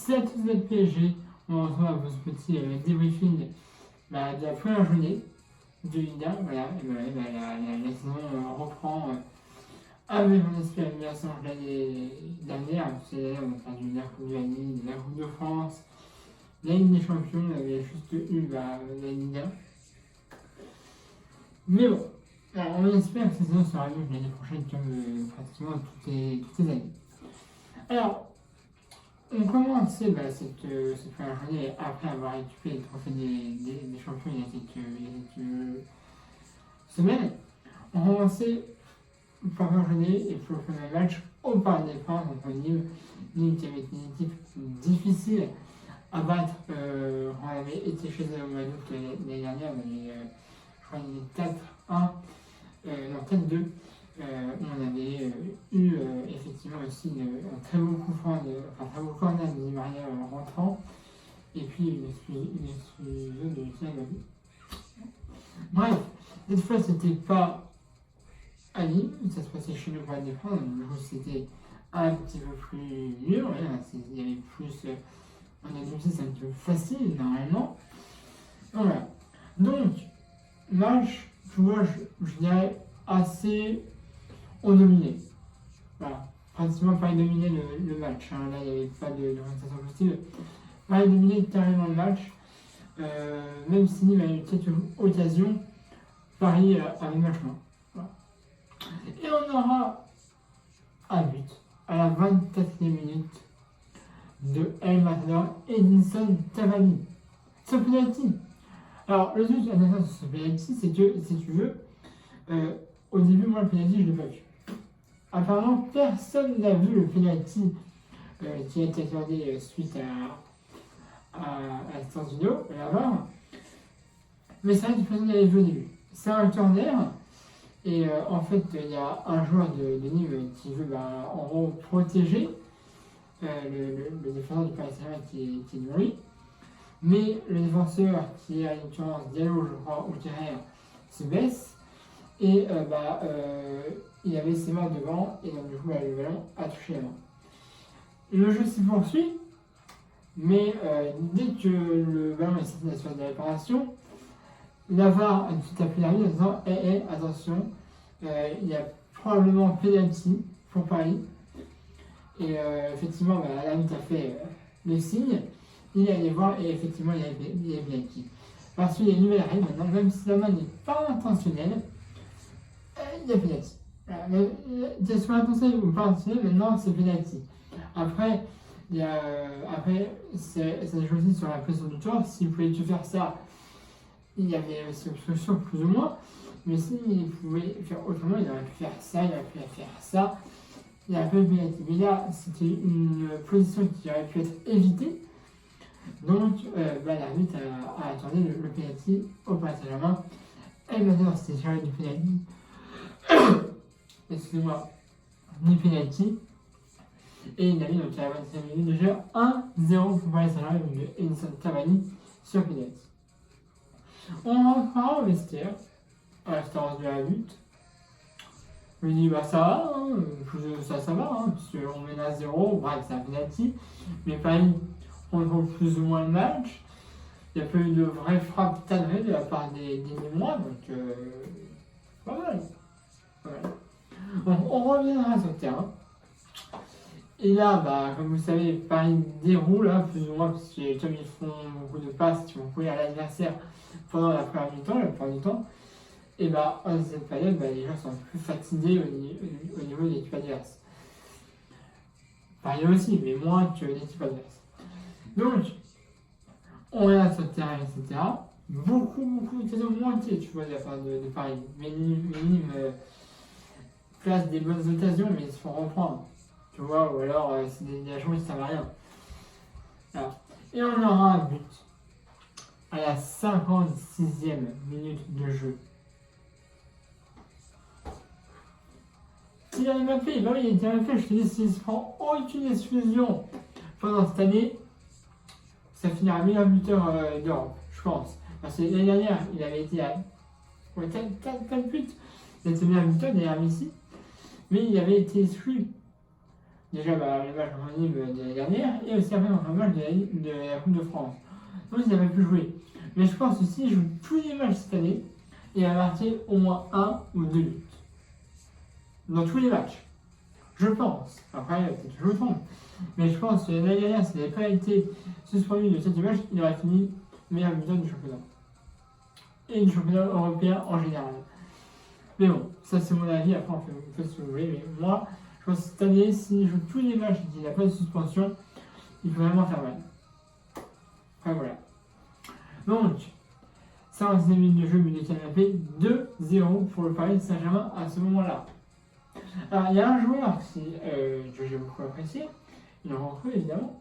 Salut à tous de PSG, on retrouve pour ce petit débriefing de la première journée de Liga. Voilà, la saison reprend avec, on espère, une meilleure saison que l'année dernière. Cette année, on a perdu la Coupe de la Ligue, la Coupe de France, la Ligue des Champions, on avait juste eu la Liga. Mais bon, alors, on espère que cette saison sera mieux que l'année prochaine, comme pratiquement toutes les années. Alors, on commence cette première journée après avoir récupéré le trophée des champions il y a quelques semaines. On commençait pour la première journée et pour le premier match au Parc des Princes contre Nîmes. Nîmes qui avait été une équipe difficile à battre. On avait été chez eux au mois d'août l'année dernière, je crois qu'il y avait 4-1, non 4-2. On avait eu effectivement aussi un très beau coup franc, très beau corner de Di Maria rentrant, et puis une explosion de Lucien Gabi. Bref, cette fois c'était pas à Nîmes, ça se passait chez nous pour la défense, donc c'était un petit peu plus dur, il y avait plus, on a dit que c'est un peu facile normalement. Voilà. Donc, match, tu vois, je dirais assez. On dominait. Voilà. Pratiquement Paris dominait le match. Là, il n'y avait pas de réalisation possible. Paris dominait carrément le match. Même si Nîmes a eu quelques occasions, Paris avait le match main. Voilà. Et on aura un but à la 24e minute de El Matador Edinson Cavani. Ce penalty. Alors, le truc intéressant sur ce penalty, c'est que, si tu veux, au début, moi, le penalty, je ne l'ai pas vu. Apparemment, personne n'a vu le penalty qui a été accordé suite à la séance vidéo, la VAR. Mais c'est vrai que personne n'avait vu au début. C'est un corner, et en fait, il y a un joueur de Nîmes qui veut en gros protéger le défenseur du Paris Saint-Germain qui est devant lui. Mais le défenseur, qui est à l'occurrence Diallo, je crois, ou Carrère, se baisse. Et il avait ses mains devant, et donc du coup, le ballon a touché la main. Le jeu s'y poursuit, mais dès que le ballon est sorti de la surface de réparation, la VAR a tout à fait l'arbitre en disant attention, il y a probablement penalty pour Paris. Et effectivement, l'arbitre a fait le signe, il est allé voir, et effectivement, il y avait penalty. Parce qu'il y a une nouvelle règle maintenant, même si la main n'est pas intentionnelle, il y a penalty. Qu'elle soit intentionnelle ou pas intentionnelle, maintenant c'est penalty. Après, ça joue aussi sur la pression du tour. S'il pouvait te faire ça, il y avait aussi obstruction plus ou moins. Mais s'il pouvait faire autrement, il aurait pu faire ça, il aurait pu faire ça. Il y a un peu de penalty. Mais là, c'était une position qui aurait pu être évitée. Donc, l'arbitre a accordé le penalty au Paris Saint-Germain. Et maintenant, c'était chargé du penalty. Excusez-moi, du penalty. Et il a mis donc à la 25e minute déjà 1-0 pour Paris Saint-Germain de Edinson Cavani sur penalty. On rentrera au vestiaire à l'instance de la lutte. Je me dis ça va, ça va, puisqu'on mène à 0, bref c'est un penalty. Mais Paris contrôle plus ou moins le match. Il n'y a pas eu de vraie frappe cadrée de la part des Nîmois, donc pas mal. Voilà. Donc, on reviendra sur le terrain. Et là, comme vous savez, Paris déroule, plus ou moins, parce que comme ils font beaucoup de passes qui vont courir à l'adversaire pendant la première mi-temps, la plupart du temps, et en deuxième période, les gens sont plus fatigués au niveau de l'équipe adverse. Paris aussi, mais moins que l'équipe adverse. Donc, on regarde sur le terrain, etc. Beaucoup d'occasions manquées, tu vois, de la part de Paris. Mais Nîmes place des bonnes occasions, mais ils se font reprendre. Tu vois, ou alors c'est des dégagements qui ne servent à rien. Voilà. Et on aura un but à la 56e minute de jeu. Kylian Mbappé, il a été Mbappé, je te dis, s'il se prend aucune exclusion pendant cette année, ça finira meilleur buteur d'Europe, je pense. Parce que l'année dernière, il avait été à 4 buts. Il était meilleur buteur derrière Messi. Mais il avait été exclu déjà les matchs en Ligue de l'année dernière et aussi après un match de la Coupe de France. Donc il n'a pas pu jouer. Mais je pense que s'il joue tous les matchs cette année, il va marquer au moins 1 ou 2 buts. Dans tous les matchs. Je pense. Après, peut-être que je me trompe. Mais je pense que l'année dernière, s'il n'avait pas été suspendu de 7 matchs, il aurait fini meilleur buteur du championnat. Et du championnat européen en général. Mais bon, ça c'est mon avis, après on fait ce que vous voulez. Mais moi, je pense que cette année, s'il joue tous les matchs et qu'il n'a pas de suspension, il peut vraiment faire mal. Après voilà. Donc, 56 minutes de jeu, but de canapé, 2-0 pour le Paris Saint-Germain à ce moment-là. Alors, il y a un joueur que j'ai beaucoup apprécié, il est rentré évidemment.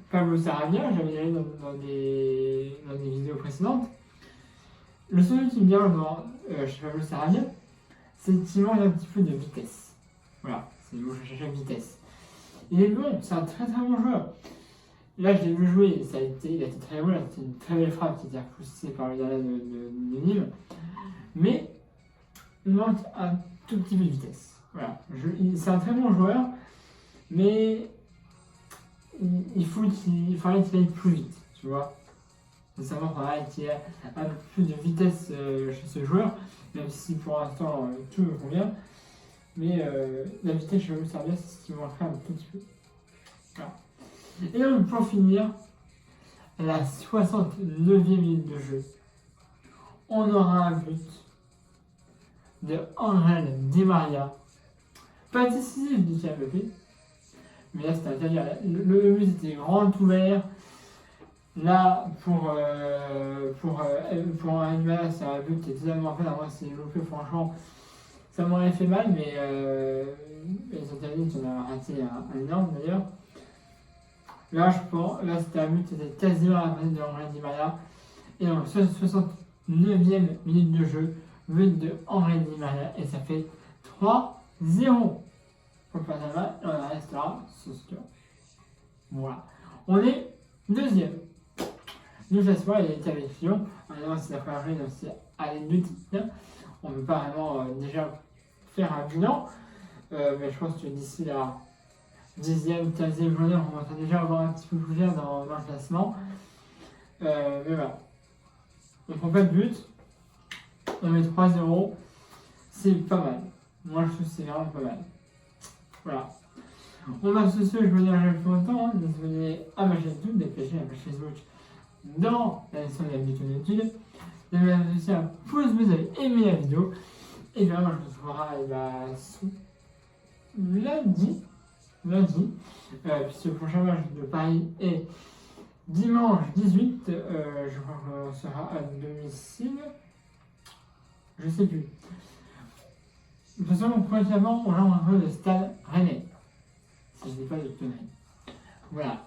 Pablo Sarabia, j'avais déjà dans des vidéos précédentes. Le seul qui me dérange chez Pablo Sarabia, c'est qu'il manque un petit peu de vitesse. Voilà, c'est où je cherche la vitesse. Il est bon, c'est un très très bon joueur. Là, je l'ai vu jouer, il a été très bon, c'était une très belle frappe qui était repoussée par le gardien de Nîmes. Mais il manque un tout petit peu de vitesse. Voilà. C'est un très bon joueur, mais il faudrait qu'il aille plus vite, tu vois. Nécessairement, il faudrait qu'il y ait un peu plus de vitesse chez ce joueur, même si pour l'instant tout me convient. Mais la vitesse chez Pablo Sarabia, c'est ce qui manquerait un tout petit peu. Voilà. Et donc, pour finir, à la 69e minute de jeu, on aura un but de Angel Di Maria. Pas décisif du Mbappé, mais là c'était interdit. Le but était grand ouvert. Là, pour un Di Maria, c'est un but qui est totalement fait. Moi, c'est loupé, franchement, ça m'aurait fait mal, mais les Italiens, on a raté un énorme d'ailleurs. Là, c'était un but qui était quasiment à la place de Angel Di Maria. Et donc, 69e minute de jeu, but de Angel Di Maria, et ça fait 3-0 pour le Panama. Et on restera ce score. Voilà. On est deuxième. Le classement, il a été avec Lyon. Maintenant, c'est la première journée, donc c'est à l'aide de titre. On ne peut pas vraiment déjà faire un bilan. Mais je pense que d'ici la 10e, 15e journée, on va déjà avoir un petit peu plus clair dans le classement. Mais voilà. On prend pas de but. On met 3-0. C'est pas mal. Moi, je trouve que c'est vraiment pas mal. Voilà. On va sur ce, je vous dis à plus longtemps. N'hésitez pas à ma chaîne YouTube, dépêchez à ma chaîne Facebook dans la description de la vidéo d'études. N'hésitez pas aussi un pouce bleu si vous avez aimé la vidéo. Et bien, moi, je vous retrouverai lundi. Puisque le prochain match de Paris est dimanche 18. Je crois qu'on sera à domicile. Je sais plus. De toute façon, prochainement, on joue un peu de Stade Rennais. Si je ne dis pas de conneries. Voilà.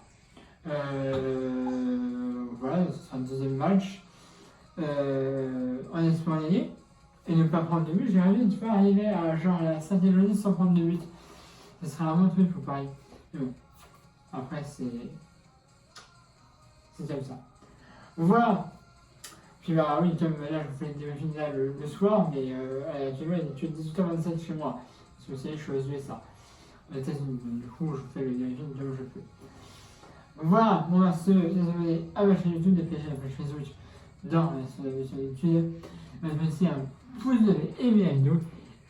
Voilà, ce sera le deuxième match. En espérant gagner et ne pas prendre de but, j'ai envie de faire arriver à genre la 5e journée sans prendre de but. Ce serait vraiment truc pour Paris. Mais bon, après c'est comme ça. Voilà. Puis bah oui, comme là je vous fais des finales le soir, mais actuellement il est 18h27 chez moi. Parce que vous savez, je suis aux USA. Aux États-Unis. Du coup, je vous fais le demi-finale comme je peux. Voilà, bon bah les abonnés à ma chaîne YouTube, dépêchez la page Facebook dans la chaîne YouTube. Mettez aussi un pouce bleu si vous avez aimé la vidéo.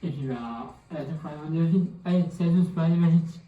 Et puis bah à la prochaine vidéo. Allez, salut à tous, pareil magique.